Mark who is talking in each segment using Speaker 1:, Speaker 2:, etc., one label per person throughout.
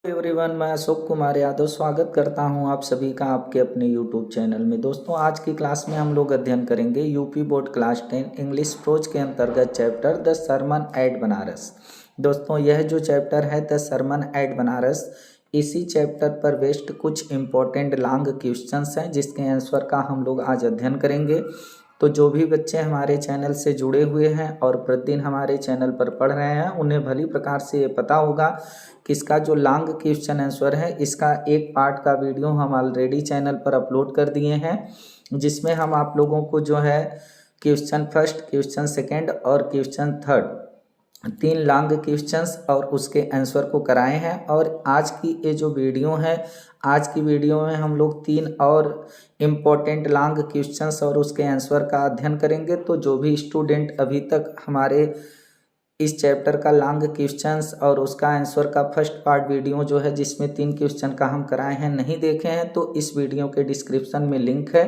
Speaker 1: Everyone, मैं अशोक कुमार यादव स्वागत करता हूं आप सभी का आपके अपने यूट्यूब चैनल में। दोस्तों, आज की क्लास में हम लोग अध्ययन करेंगे UP board class 10 English prose के अंतर्गत chapter the sermon at Banaras. दोस्तों, यह जो चैप्टर है द सरमन एट बनारस, इसी चैप्टर पर बेस्ड कुछ इम्पोर्टेंट लॉन्ग क्वेश्चंस हैं जिसके आंसर का हम लोग आज अध्ययन करेंगे। तो जो भी बच्चे हमारे चैनल से जुड़े हुए हैं और प्रतिदिन हमारे चैनल पर पढ़ रहे हैं, उन्हें भली प्रकार से ये पता होगा कि इसका जो लॉन्ग क्वेश्चन आंसर है, इसका एक पार्ट का वीडियो हम ऑलरेडी चैनल पर अपलोड कर दिए हैं, जिसमें हम आप लोगों को जो है क्वेश्चन फर्स्ट, क्वेश्चन सेकेंड और क्वेश्चन थर्ड, 3 लॉन्ग क्वेश्चंस और उसके आंसर को कराए हैं। और आज की ये जो वीडियो है, आज की वीडियो में हम लोग 3 और इम्पोर्टेंट लॉन्ग क्वेश्चंस और उसके आंसर का अध्ययन करेंगे। तो जो भी स्टूडेंट अभी तक हमारे इस चैप्टर का लॉन्ग क्वेश्चंस और उसका आंसर का फर्स्ट पार्ट वीडियो जो है, जिसमें 3 क्वेश्चन का हम कराए हैं, नहीं देखे हैं, तो इस वीडियो के डिस्क्रिप्शन में लिंक है,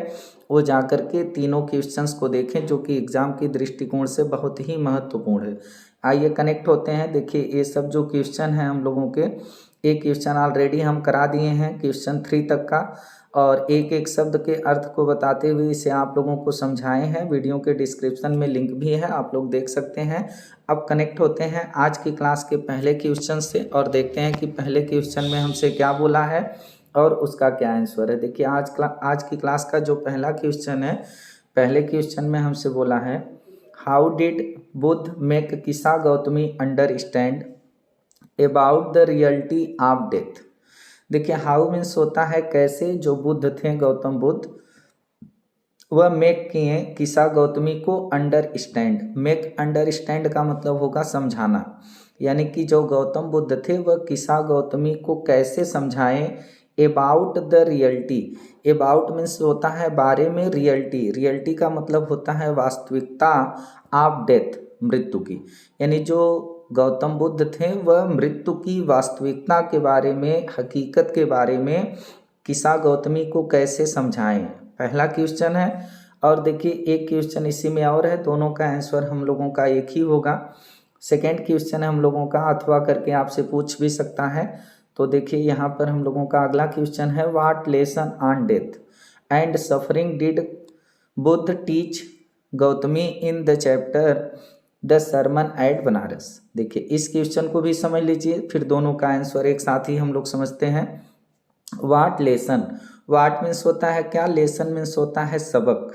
Speaker 1: वो जा कर के तीनों क्वेश्चंस को देखें, जो कि एग्जाम की दृष्टिकोण से बहुत ही महत्वपूर्ण है। आइए कनेक्ट होते हैं। देखिए, ये सब जो क्वेश्चन हैं हम लोगों के, एक क्वेश्चन ऑलरेडी हम करा दिए हैं क्वेश्चन 3 तक का, और एक एक शब्द के अर्थ को बताते हुए इसे आप लोगों को समझाए हैं। वीडियो के डिस्क्रिप्शन में लिंक भी है, आप लोग देख सकते हैं। अब कनेक्ट होते हैं आज की क्लास के पहले क्वेश्चन से और देखते हैं कि पहले क्वेश्चन में हमसे क्या बोला है और उसका क्या आंसर है। देखिए, आज की क्लास का जो पहला क्वेश्चन है, पहले क्वेश्चन में हमसे बोला है, हाउ डिड बुद्ध मेक किसा Gautami understand about the reality of death. देखिए, हाउ मीन्स होता है कैसे, जो बुद्ध थे गौतम बुद्ध, वह मेक किए किसा गौतमी को अंडरस्टैंड। मेक अंडरस्टैंड का मतलब होगा समझाना, यानी कि जो गौतम बुद्ध थे वह किसा गौतमी को कैसे समझाएं about the reality. About means होता है बारे में, रियलिटी, रियलिटी का मतलब होता है वास्तविकता, ऑफ डेथ, मृत्यु की। यानी जो गौतम बुद्ध थे वह मृत्यु की वास्तविकता के बारे में, हकीकत के बारे में किसा गौतमी को कैसे समझाएं, पहला क्वेश्चन है। और देखिए, एक क्वेश्चन इसी में और है, दोनों का आंसर हम लोगों का एक ही होगा। सेकेंड क्वेश्चन है हम लोगों का, अथवा करके आपसे पूछ भी सकता है। तो देखिए, यहाँ पर हम लोगों का अगला क्वेश्चन है, what lesson on death and suffering did Buddha teach Gautami in the chapter the sermon at Banaras. देखिए, इस क्वेश्चन को भी समझ लीजिए, फिर दोनों का आंसर एक साथ ही हम लोग समझते हैं। व्हाट लेसन, व्हाट मीन्स होता है क्या, लेसन मीन्स होता है सबक,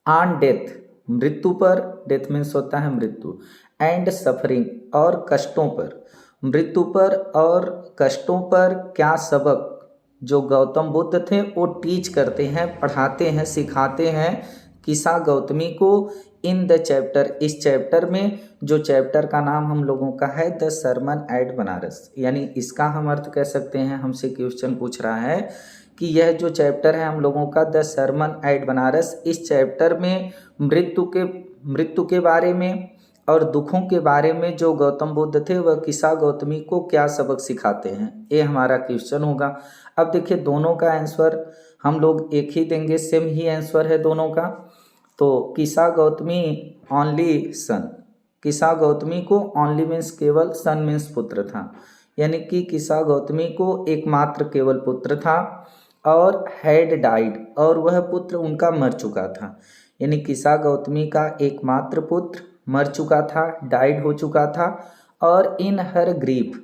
Speaker 1: ऑन डेथ मृत्यु पर, डेथ मीन्स होता है मृत्यु, एंड सफरिंग और कष्टों पर, मृत्यु पर और कष्टों पर क्या सबक जो गौतम बुद्ध थे वो टीच करते हैं, पढ़ाते हैं, सिखाते हैं किसा गौतमी को इन द चैप्टर, इस चैप्टर में, जो चैप्टर का नाम हम लोगों का है द सरमन एट बनारस। यानी इसका हम अर्थ कह सकते हैं, हमसे क्वेश्चन पूछ रहा है कि यह जो चैप्टर है हम लोगों का द सरमन एट बनारस, इस चैप्टर में मृत्यु के बारे में और दुखों के बारे में जो गौतम बुद्ध थे वह किसा गौतमी को क्या सबक सिखाते हैं, ये हमारा क्वेश्चन होगा। अब देखिए, दोनों का आंसर हम लोग एक ही देंगे, सेम ही आंसर है दोनों का। तो किसा गौतमी ओनली सन, किसा गौतमी को ओनली मीन्स केवल, सन मीन्स पुत्र था, यानी कि किसा गौतमी को एकमात्र केवल पुत्र था, और हैड डाइड, और वह पुत्र उनका मर चुका था। यानी किसा गौतमी का एकमात्र पुत्र मर चुका था, डाइड हो चुका था। और इन हर ग्रीफ,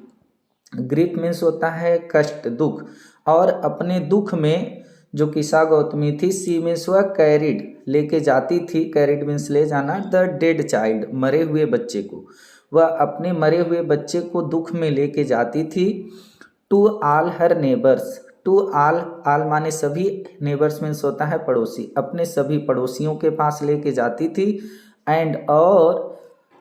Speaker 1: ग्रीफ मीन्स होता है कष्ट, दुख, और अपने दुख में जो किसा गौतमी थी, सी मीन्स वह कैरिड, लेके जाती थी, कैरिड मीन्स ले जाना, द डेड चाइल्ड, मरे हुए बच्चे को, वह अपने मरे हुए बच्चे को दुख में लेके जाती थी, to all her neighbours, to all, all माने सभी, नेबर्स मीन्स होता है पड़ोसी, अपने सभी पड़ोसियों के पास लेके जाती थी, एंड और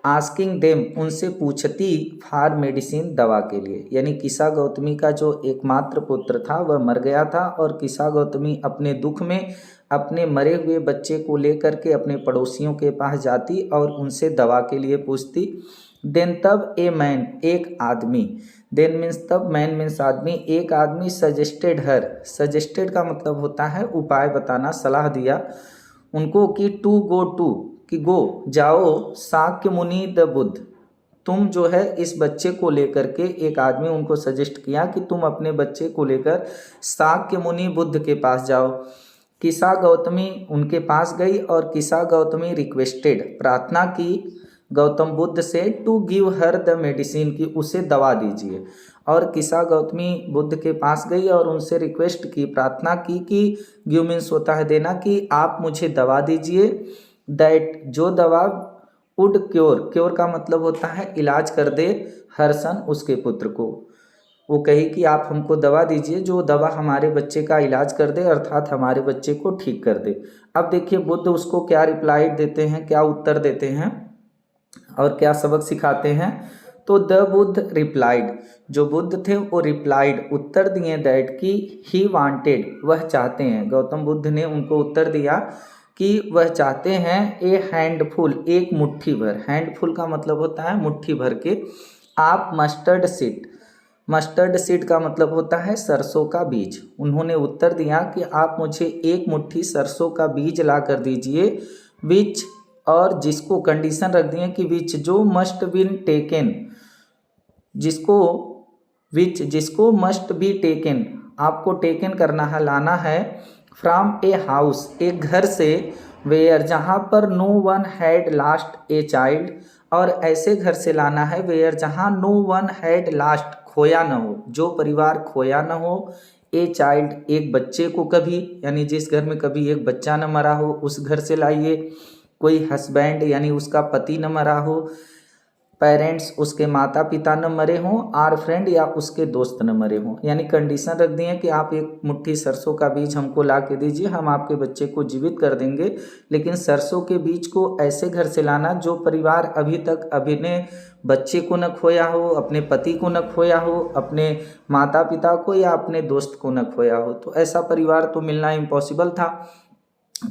Speaker 1: आस्किंग देम, उनसे पूछती, फॉर मेडिसिन, दवा के लिए। यानी किसा गौतमी का जो एकमात्र पुत्र था वह मर गया था, और किसा गौतमी अपने दुख में अपने मरे हुए बच्चे को लेकर के अपने पड़ोसियों के पास जाती और उनसे दवा के लिए पूछती। देन तब ए मैन, एक आदमी, देन मीन्स तब, मैन मीन्स आदमी, एक आदमी सजेस्टेड हर, सजेस्टेड का मतलब होता है उपाय बताना, सलाह दिया उनको कि टू गो टू, कि गो, जाओ, शाक्य मुनि द बुद्ध, तुम जो है इस बच्चे को लेकर के, एक आदमी उनको सजेस्ट किया कि तुम अपने बच्चे को लेकर शाक्य मुनि बुद्ध के पास जाओ। किसा गौतमी उनके पास गई और किसा गौतमी रिक्वेस्टेड, प्रार्थना की गौतम बुद्ध से to give her the medicine, की उसे दवा दीजिए। और किसा गौतमी बुद्ध के पास गई और उनसे रिक्वेस्ट की, प्रार्थना की कि गिव मीन्स होता है देना, कि आप मुझे दवा दीजिए, दैट जो दवा वुड क्योर, क्योर का मतलब होता है इलाज कर दे, हर सन उसके पुत्र को। वो कही कि आप हमको दवा दीजिए जो दवा हमारे बच्चे का इलाज कर दे, अर्थात हमारे बच्चे को ठीक कर दे। अब देखिए बुद्ध उसको क्या रिप्लाई देते हैं, क्या उत्तर देते हैं और क्या सबक सिखाते हैं। तो द बुद्ध रिप्लाइड, जो बुद्ध थे वो रिप्लाइड उत्तर दिए, दैट कि ही वांटेड, वह चाहते हैं। गौतम बुद्ध ने उनको उत्तर दिया कि वह चाहते हैं ए हैंडफुल, एक मुट्ठी भर, हैंडफुल का मतलब होता है मुट्ठी भर के, आप मस्टर्ड सीड, मस्टर्ड सीड का मतलब होता है सरसों का बीज। उन्होंने उत्तर दिया कि आप मुझे एक मुट्ठी सरसों का बीज ला कर दीजिए, विच, और जिसको कंडीशन रख दिए कि विच जो मस्ट बीन टेकन, जिसको विच जिसको मस्ट बी टेकन, आपको टेकन करना है, लाना है, फ्रॉम ए हाउस, एक घर से, वेयर जहाँ पर no one had lost a child, और ऐसे घर से लाना है वेयर जहाँ नो वन हैड लास्ट, खोया न हो, जो परिवार खोया न हो, ए चाइल्ड एक बच्चे को कभी, यानी जिस घर में कभी एक बच्चा न मरा हो उस घर से लाइए, कोई हस्बैंड यानी उसका पति न मरा हो, पेरेंट्स उसके माता पिता न मरे हों, आर फ्रेंड या उसके दोस्त न मरे हों। यानी कंडीशन रख दिए कि आप एक मुट्ठी सरसों का बीज हमको ला के दीजिए, हम आपके बच्चे को जीवित कर देंगे, लेकिन सरसों के बीज को ऐसे घर से लाना जो परिवार अभी तक अपने बच्चे को न खोया हो, अपने पति को न खोया हो, अपने माता पिता को या अपने दोस्त को न खोया हो। तो ऐसा परिवार तो मिलना इम्पॉसिबल था।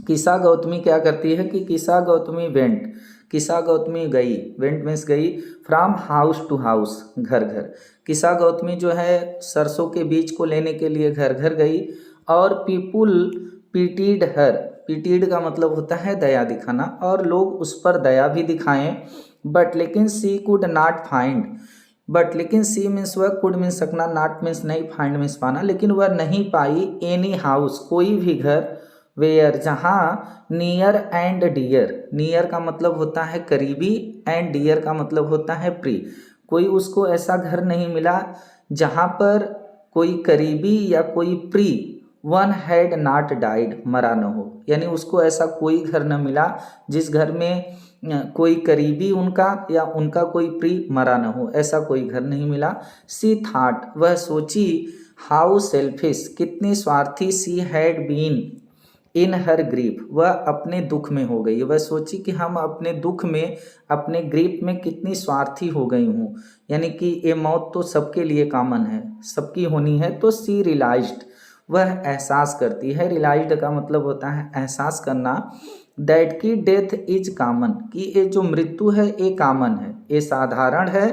Speaker 1: किसा गौतमी क्या करती है कि किसा गौतमी वेंट, किसा गौतमी गई, वेंट मीन्स गई, फ्रॉम हाउस टू हाउस, घर घर। किसा गौतमी जो है सरसों के बीज को लेने के लिए घर घर गई, और पीपुल पीटीड हर, पीटीड का मतलब होता है दया दिखाना, और लोग उस पर दया भी दिखाएं, बट लेकिन सी कुड नॉट फाइंड, बट लेकिन सी मीन्स वह, कुड मीन्स सकना, नॉट मीन्स नहीं, फाइंड मीन्स पाना, लेकिन वह नहीं पाई एनी हाउस, कोई भी घर, वेयर जहाँ नियर एंड डियर, नियर का मतलब होता है करीबी, एंड डियर का मतलब होता है प्री, कोई उसको ऐसा घर नहीं मिला जहाँ पर कोई करीबी या कोई pre, one had not died, मरा न हो, यानी उसको ऐसा कोई घर न मिला जिस घर में कोई करीबी उनका या उनका कोई प्री मरा न हो, ऐसा कोई घर नहीं मिला। सी थॉट, वह सोची, हाउ सेल्फिश, कितनी स्वार्थी, she had been in her grief, वह अपने दुख में हो गई, वह सोची कि हम अपने दुख में, अपने ग्रीफ में कितनी स्वार्थी हो गई हूँ, यानी कि ये मौत तो सबके लिए कॉमन है, सबकी होनी है। तो सी रियलाइज्ड, वह एहसास करती है, रियलाइज्ड का मतलब होता है एहसास करना, दैट की डेथ इज कॉमन, कि ये जो मृत्यु है ये कॉमन है, ये साधारण है,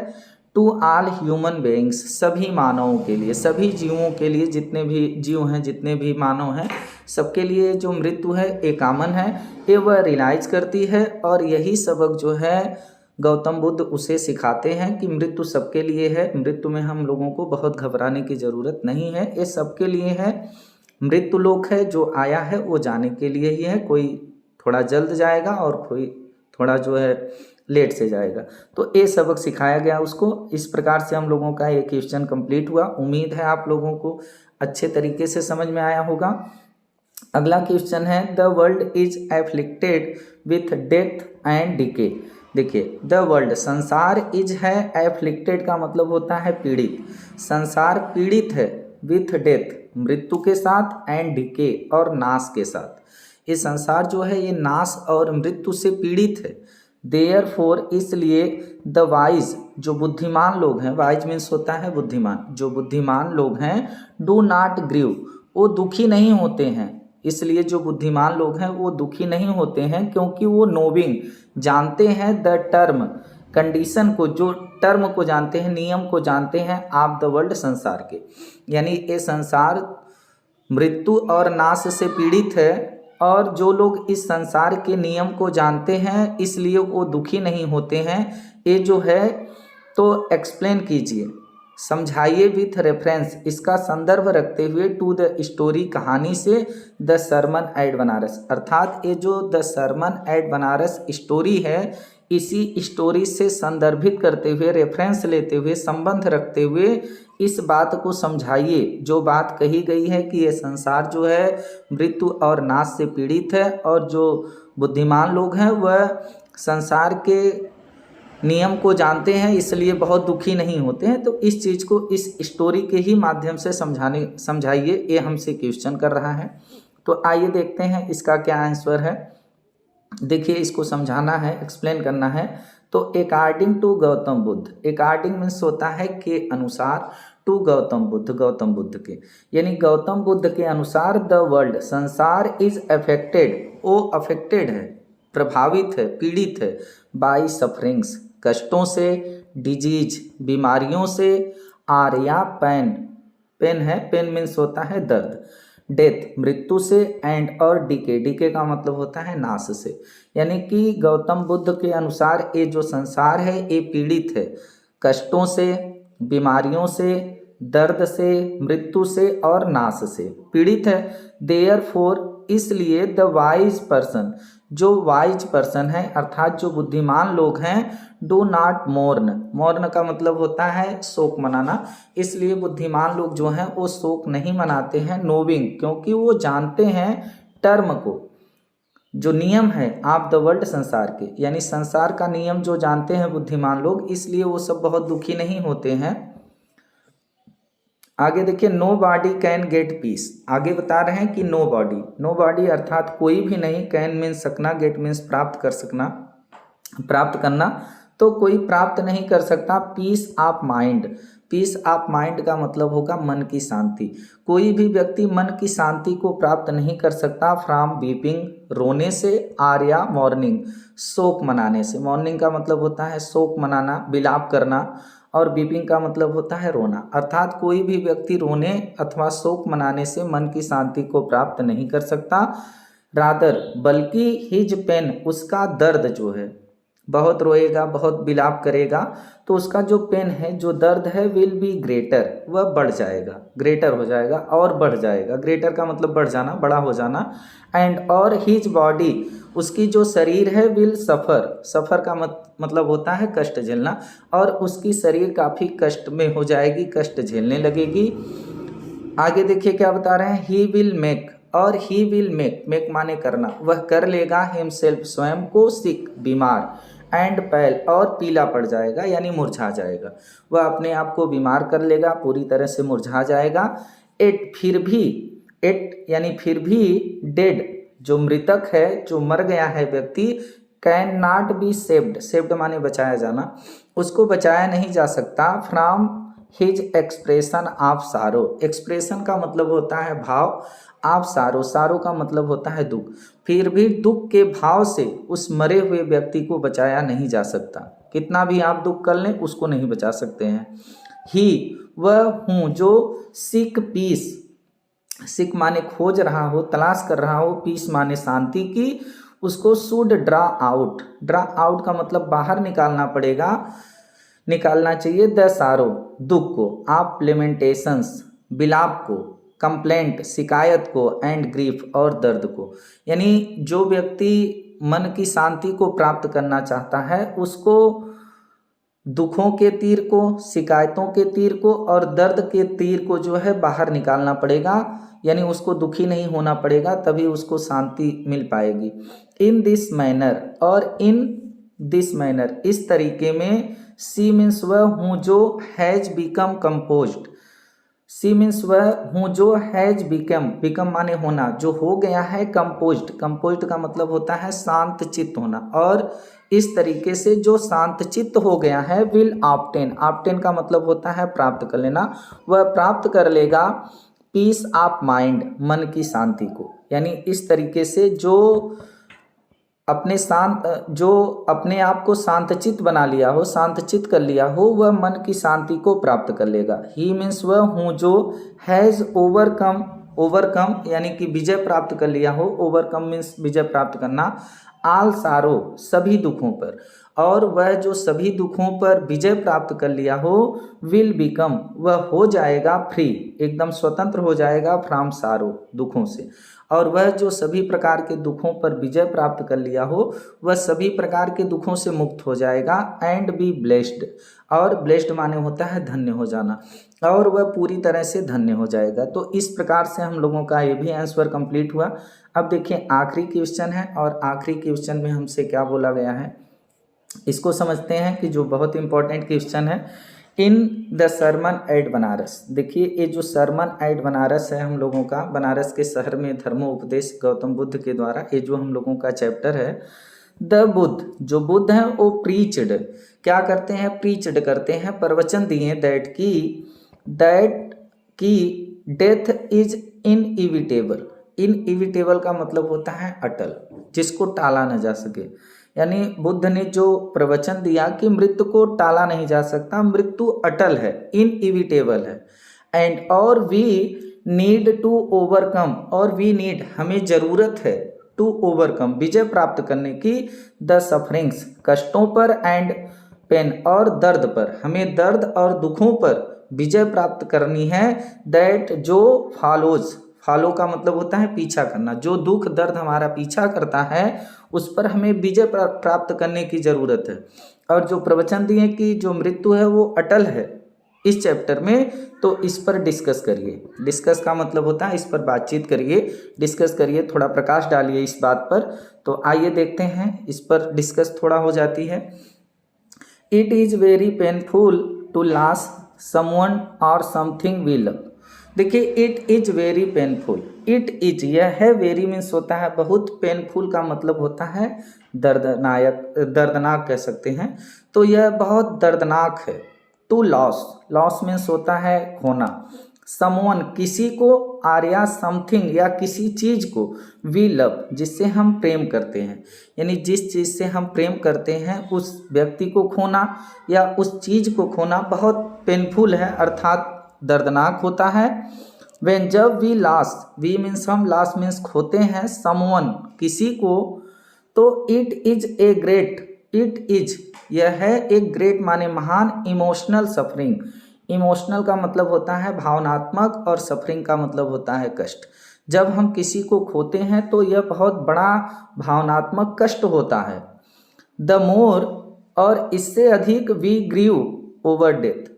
Speaker 1: टू ऑल ह्यूमन बीइंग्स, सभी मानवों के लिए, सभी जीवों के लिए, जितने भी जीव हैं, जितने भी मानव हैं, सबके लिए जो मृत्यु है ये कॉमन है, ये वह रियलाइज करती है। और यही सबक जो है गौतम बुद्ध उसे सिखाते हैं कि मृत्यु सबके लिए है, मृत्यु में हम लोगों को बहुत घबराने की ज़रूरत नहीं है, ये सबके लिए है। मृत्यु लोक है, जो आया है वो जाने के लिए ही है, कोई थोड़ा जल्द जाएगा और कोई थोड़ा जो है लेट से जाएगा। तो ये सबक सिखाया गया उसको। इस प्रकार से हम लोगों का ये क्वेश्चन कंप्लीट हुआ। उम्मीद है आप लोगों को अच्छे तरीके से समझ में आया होगा। अगला क्वेश्चन है, the world is afflicted with death and decay. देखिए, द वर्ल्ड, संसार, इज है, एफ्लिक्टेड का मतलब होता है पीड़ित, संसार पीड़ित है, विथ डेथ मृत्यु के साथ, एंड डिके और नाश के साथ। ये संसार जो है ये नाश और मृत्यु से पीड़ित है। देयरफॉर, इसलिए, द वाइज, जो बुद्धिमान लोग हैं, वाइज मीन्स होता है बुद्धिमान, जो बुद्धिमान लोग हैं, डू नॉट ग्रीव, वो दुखी नहीं होते हैं। इसलिए जो बुद्धिमान लोग हैं वो दुखी नहीं होते हैं, क्योंकि वो नोविंग, जानते हैं, द टर्म, कंडीशन को, जो टर्म को जानते हैं, नियम को जानते हैं, ऑफ द वर्ल्ड, संसार के। यानी ये संसार मृत्यु और नाश से पीड़ित है, और जो लोग इस संसार के नियम को जानते हैं इसलिए वो दुखी नहीं होते हैं। ये जो है तो एक्सप्लेन कीजिए, समझाइए विथ रेफरेंस, इसका संदर्भ रखते हुए, टू द स्टोरी, कहानी से, द सरमन एट बनारस। अर्थात ये जो the sermon at Banaras story है, इसी स्टोरी से संदर्भित करते हुए, रेफरेंस लेते हुए, संबंध रखते हुए इस बात को समझाइए, जो बात कही गई है कि ये संसार जो है मृत्यु और नाश से पीड़ित है, और जो बुद्धिमान लोग हैं वह संसार के नियम को जानते हैं, इसलिए बहुत दुखी नहीं होते हैं। तो इस चीज़ को इस स्टोरी के ही माध्यम से समझाइए, ये हमसे क्वेश्चन कर रहा है। तो आइए देखते हैं इसका क्या आंसर है। देखिए, इसको समझाना है, एक्सप्लेन करना है। तो according to Gautam Buddha, according means होता है के अनुसार, टू गौतम बुद्ध, गौतम बुद्ध के, यानी गौतम बुद्ध के अनुसार, द वर्ल्ड, संसार, इज अफेक्टेड, वो अफेक्टेड है, प्रभावित है, पीड़ित है, बाई सफरिंग्स, कष्टों से, डिजीज, बीमारियों से, आर या पेन, पेन है, पेन मीन्स होता है दर्द, डेथ, मृत्यु से, एंड और डीके, डीके का मतलब होता है नाश से। यानी कि गौतम बुद्ध के अनुसार ये जो संसार है ये पीड़ित है, कष्टों से, बीमारियों से, दर्द से, मृत्यु से और नाश से पीड़ित है। देयरफॉर, इसलिए, द वाइज पर्सन, जो वाइज पर्सन है अर्थात जो बुद्धिमान लोग हैं, डू नॉट मोर्न, मोर्न का मतलब होता है शोक मनाना, इसलिए बुद्धिमान लोग जो हैं वो शोक नहीं मनाते हैं, नोविंग, क्योंकि वो जानते हैं टर्म को, जो नियम है आप द वर्ल्ड, संसार के, यानी संसार का नियम जो जानते हैं बुद्धिमान लोग, इसलिए वो सब बहुत दुखी नहीं होते हैं। आगे देखिए, nobody can get peace, आगे बता रहे हैं कि नो बॉडी, नो बॉडी अर्थात कोई भी नहीं, कैन मीन्स सकना, गेट मीन्स प्राप्त कर सकना, प्राप्त करना, तो कोई प्राप्त नहीं कर सकता peace of mind, peace of mind का मतलब होगा मन की शांति, कोई भी व्यक्ति मन की शांति को प्राप्त नहीं कर सकता फ्रॉम वीपिंग, रोने से, आर या मॉर्निंग, शोक मनाने से, मॉर्निंग का मतलब होता है शोक मनाना, विलाप करना, और वीपिंग का मतलब होता है रोना, अर्थात कोई भी व्यक्ति रोने अथवा शोक मनाने से मन की शांति को प्राप्त नहीं कर सकता। रादर, बल्कि हिज पेन, उसका दर्द जो है, बहुत रोएगा, बहुत विलाप करेगा, तो उसका जो पेन है, जो दर्द है, विल बी ग्रेटर, वह बढ़ जाएगा, ग्रेटर हो जाएगा और बढ़ जाएगा, ग्रेटर का मतलब बढ़ जाना, बड़ा हो जाना, एंड और हिज बॉडी, उसकी जो शरीर है, विल सफ़र, सफ़र का मतलब होता है कष्ट झेलना, और उसकी शरीर काफ़ी कष्ट में हो जाएगी, कष्ट झेलने लगेगी। आगे देखिए क्या बता रहे हैं, ही विल मेक, और ही विल मेक, मेक माने करना, वह कर लेगा, हिमसेल्फ, स्वयं को, सिक, बीमार, एंड पैल, और पीला पड़ जाएगा यानी मुरझा जाएगा, वह अपने आप को बीमार कर लेगा, पूरी तरह से मुरझा जाएगा। एट, फिर भी, एट यानी फिर भी, डेड, जो मृतक है, जो मर गया है व्यक्ति, can not be saved, saved माने बचाया जाना, उसको बचाया नहीं जा सकता, फ्रॉम हिज एक्सप्रेशन ऑफ सारो, एक्सप्रेशन का मतलब होता है भाव, आप सारो, सारो का मतलब होता है दुख, फिर भी दुख के भाव से उस मरे हुए व्यक्ति को बचाया नहीं जा सकता, कितना भी आप दुख कर लें उसको नहीं बचा सकते हैं। ही, वह हूँ जो, सीक पीस, सीक माने खोज रहा हो, तलाश कर रहा हो, पीस माने शांति की, उसको should draw out, draw out का मतलब बाहर निकालना पड़ेगा, निकालना चाहिए, द सारो, दुख को, आप लेमेंटेशंस, विलाप को, कंप्लेंट, शिकायत को, एंड ग्रीफ, और दर्द को, यानी जो व्यक्ति मन की शांति को प्राप्त करना चाहता है उसको दुखों के तीर को, शिकायतों के तीर को और दर्द के तीर को जो है बाहर निकालना पड़ेगा, यानी उसको दुखी नहीं होना पड़ेगा, तभी उसको शांति मिल पाएगी। इन दिस मैनर, और इन दिस मैनर, इस तरीके में, सी मीन्स वह हूँ जो, has become composed, she means वह हूँ जो, हैज बिकम, बिकम माने होना, जो हो गया है, कंपोज्ड, कंपोज्ड का मतलब होता है शांत चित्त होना, और इस तरीके से जो शांत चित्त हो गया है, विल ऑब्टेन, ऑब्टेन का मतलब होता है प्राप्त कर लेना, वह प्राप्त कर लेगा पीस ऑफ माइंड, मन की शांति को, यानी इस तरीके से जो अपने आप को शांतचित्त बना लिया हो, शांतचित्त कर लिया हो, वह मन की शांति को प्राप्त कर लेगा। ही मीन्स वह हूँ जो, हैज़ ओवरकम, ओवरकम यानी कि विजय प्राप्त कर लिया हो, ओवरकम मीन्स विजय प्राप्त करना, आल सारो, सभी दुखों पर, और वह जो सभी दुखों पर विजय प्राप्त कर लिया हो, विल बिकम, वह हो जाएगा फ्री, एकदम स्वतंत्र हो जाएगा, फ्रॉम सारो, दुखों से। और वह जो सभी प्रकार के दुखों पर विजय प्राप्त कर लिया हो, वह सभी प्रकार के दुखों से मुक्त हो जाएगा। एंड बी ब्लेस्ड, और ब्लेस्ड माने होता है धन्य हो जाना, और वह पूरी तरह से धन्य हो जाएगा। तो इस प्रकार से हम लोगों का ये भी आंसर कंप्लीट हुआ। अब देखिए आखिरी क्वेश्चन है, और आखिरी क्वेश्चन में हमसे क्या बोला गया है इसको समझते हैं, कि जो बहुत इंपॉर्टेंट क्वेश्चन है। In the sermon at Banaras, देखिए ये जो सरमन एट बनारस है हम लोगों का, बनारस के शहर में धर्मोपदेश गौतम बुद्ध के द्वारा, ये जो हम लोगों का चैप्टर है। द बुद्ध, जो बुद्ध हैं वो प्रीच्ड, क्या करते हैं, प्रीच्ड करते हैं, प्रवचन दिए दैट की डेथ इज इनइविटेबल। इनइविटेबल का मतलब होता है अटल, जिसको टाला न जा सके। यानी बुद्ध ने जो प्रवचन दिया कि मृत्यु को टाला नहीं जा सकता, मृत्यु अटल है, इनइविटेबल है। एंड और वी नीड टू ओवरकम, और वी नीड, हमें जरूरत है, टू ओवरकम, विजय प्राप्त करने की, द सफरिंग्स, कष्टों पर, एंड पेन, और दर्द पर, हमें दर्द और दुखों पर विजय प्राप्त करनी है। दैट, जो फॉलोज, फॉलो का मतलब होता है पीछा करना, जो दुख दर्द हमारा पीछा करता है उस पर हमें विजय प्राप्त करने की जरूरत है। और जो प्रवचन दिए कि जो मृत्यु है वो अटल है इस चैप्टर में, तो इस पर डिस्कस करिए। डिस्कस का मतलब होता है इस पर बातचीत करिए, डिस्कस करिए, थोड़ा प्रकाश डालिए इस बात पर। तो आइए देखते हैं, इस पर डिस्कस थोड़ा हो जाती है। It is very painful to loss someone और समथिंग वी लव। देखिए it is very painful, it is, यह है, वेरी मीन्स होता है बहुत, पेनफुल का मतलब होता है दर्दनाक कह सकते हैं। तो यह बहुत दर्दनाक है। टू लॉस, लॉस मीन्स होता है खोना, समवन, किसी को, आर्या समथिंग, या किसी चीज को, वी लव, जिससे हम प्रेम करते हैं। यानी जिस चीज से हम प्रेम करते हैं उस व्यक्ति को खोना या उस चीज को खोना बहुत पेनफुल है, अर्थात दर्दनाक होता है। वेन, जब वी लॉस, वी मीन्स हम, लॉस मीन्स खोते हैं, समवन, किसी को, तो it is a great, it is, यह है, एक ग्रेट माने महान, इमोशनल सफरिंग, इमोशनल का मतलब होता है भावनात्मक, और सफरिंग का मतलब होता है कष्ट। जब हम किसी को खोते हैं तो यह बहुत बड़ा भावनात्मक कष्ट होता है। द मोर, और इससे अधिक, वी ग्रीव ओवर डेथ,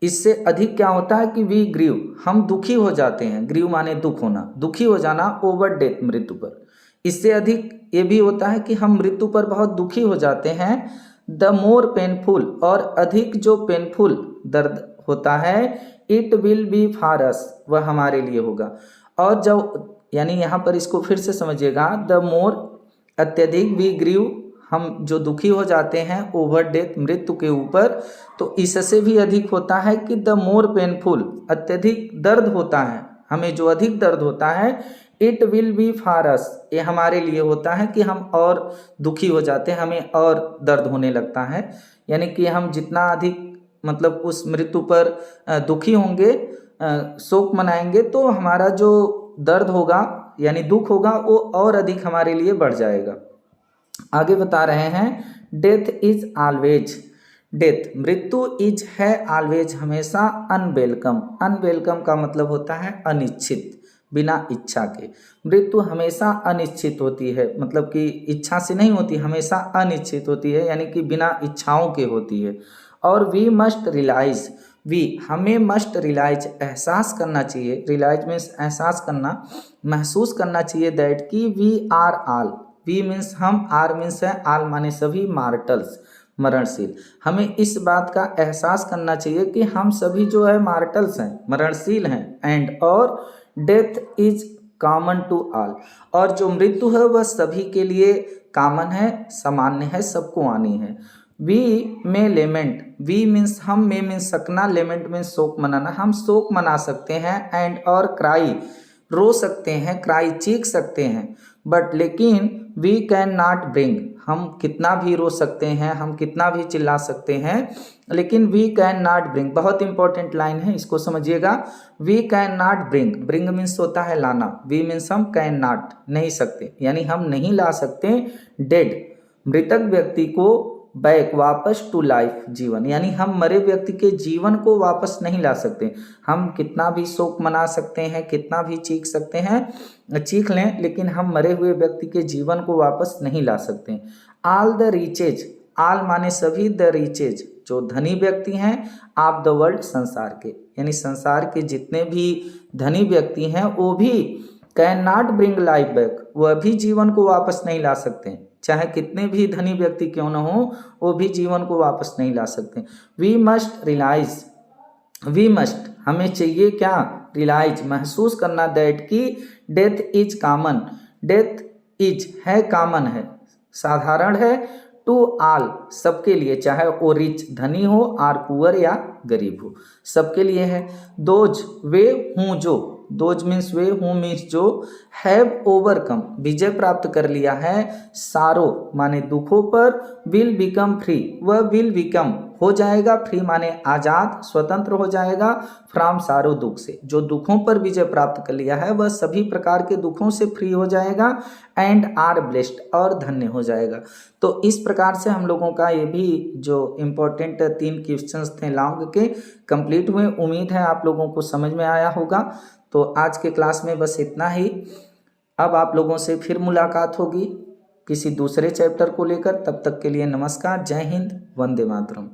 Speaker 1: इससे अधिक क्या होता है कि वी ग्रीव, हम दुखी हो जाते हैं, ग्रीव माने दुख होना, दुखी हो जाना, ओवर डेथ, मृत्यु पर। इससे अधिक ये भी होता है कि हम मृत्यु पर बहुत दुखी हो जाते हैं। द मोर पेनफुल, और अधिक जो पेनफुल दर्द होता है, it will be for us, वह हमारे लिए होगा। और जब, यानी यहाँ पर इसको फिर से समझिएगा, द मोर, अत्यधिक, वी ग्रीव, हम जो दुखी हो जाते हैं, ओवर डेथ, मृत्यु के ऊपर, तो इससे भी अधिक होता है कि द मोर पेनफुल, अत्यधिक दर्द होता है, हमें जो अधिक दर्द होता है, it will be for us, ये हमारे लिए होता है कि हम और दुखी हो जाते हैं, हमें और दर्द होने लगता है। यानी कि हम जितना अधिक मतलब उस मृत्यु पर दुखी होंगे, शोक मनाएंगे, तो हमारा जो दर्द होगा यानी दुख होगा वो और अधिक हमारे लिए बढ़ जाएगा। आगे बता रहे हैं, डेथ इज ऑलवेज, डेथ, मृत्यु, इज है, ऑलवेज, हमेशा, अनवेलकम, अनवेलकम का मतलब होता है अनिश्चित, बिना इच्छा के। मृत्यु हमेशा अनिश्चित होती है, मतलब कि इच्छा से नहीं होती, हमेशा अनिश्चित होती है, यानी कि बिना इच्छाओं के होती है। और वी मस्ट रियलाइज, वी, हमें मस्ट रियलाइज, एहसास करना चाहिए, रियलाइज मीन्स एहसास करना, महसूस करना चाहिए, दैट कि we are all, we means हम, आर मीन्स है, आल माने सभी, मार्टल्स, मरणशील, हमें इस बात का एहसास करना चाहिए कि हम सभी जो है मार्टल्स हैं, मरणशील हैं। एंड, और death is common to all, और जो मृत्यु है वह सभी के लिए कॉमन है, सामान्य है, सबको आनी है। वी में लेमेंट, वी मीन्स हम, में मीन्स सकना, लेमेंट मीन्स शोक मनाना, हम शोक मना सकते हैं। एंड, और क्राई, रो सकते हैं, क्राई, चीख सकते हैं। बट, लेकिन, वी कैन नॉट ब्रिंग, हम कितना भी रो सकते हैं, हम कितना भी चिल्ला सकते हैं, लेकिन वी कैन नॉट ब्रिंग, बहुत इंपॉर्टेंट लाइन है, इसको समझिएगा। We cannot bring, bring means होता है लाना, वी मीन्स हम, कैन नॉट, नहीं सकते, यानी हम नहीं ला सकते, डेड, मृतक व्यक्ति को बैक वापस टू लाइफ जीवन, यानी हम मरे व्यक्ति के जीवन को वापस नहीं ला सकते। हम कितना भी शोक मना सकते हैं, कितना भी चीख सकते हैं, चीख लें, लेकिन हम मरे हुए व्यक्ति के जीवन को वापस नहीं ला सकते। ऑल द रिचेज, ऑल माने सभी, द रिचेज जो धनी व्यक्ति हैं, ऑफ द वर्ल्ड संसार के, यानी संसार के जितने भी धनी व्यक्ति हैं वो भी can not bring life back, वह भी जीवन को वापस नहीं ला सकते। चाहे कितने भी धनी व्यक्ति क्यों न हो, वो भी जीवन को वापस नहीं ला सकते। We must realise, we must हमें चाहिए क्या, रियलाइज महसूस करना, दैट की death is common, death is है, कॉमन है, साधारण है, टू ऑल सबके लिए, चाहे वो रिच धनी हो, आर पुअर या गरीब हो, सबके लिए है। दोज वे हूँ जो, दोज मीन्स वे, हूँ मीन्स जो, हैव ओवरकम विजय प्राप्त कर लिया है, सारो माने दुखों पर, विल बिकम फ्री वह विल बिकम हो जाएगा, फ्री माने आजाद स्वतंत्र हो जाएगा, फ्रॉम सारो दुख से, जो दुखों पर विजय प्राप्त कर लिया है वह सभी प्रकार के दुखों से फ्री हो जाएगा, एंड आर ब्लेस्ड और धन्य हो जाएगा। तो इस प्रकार से हम लोगों का ये भी जो इम्पोर्टेंट 3 क्वेश्चंस थे लॉन्ग के कंप्लीट हुए। उम्मीद है आप लोगों को समझ में आया होगा। तो आज के क्लास में बस इतना ही। अब आप लोगों से फिर मुलाकात होगी किसी दूसरे चैप्टर को लेकर। तब तक के लिए नमस्कार, जय हिंद, वंदे मातरम।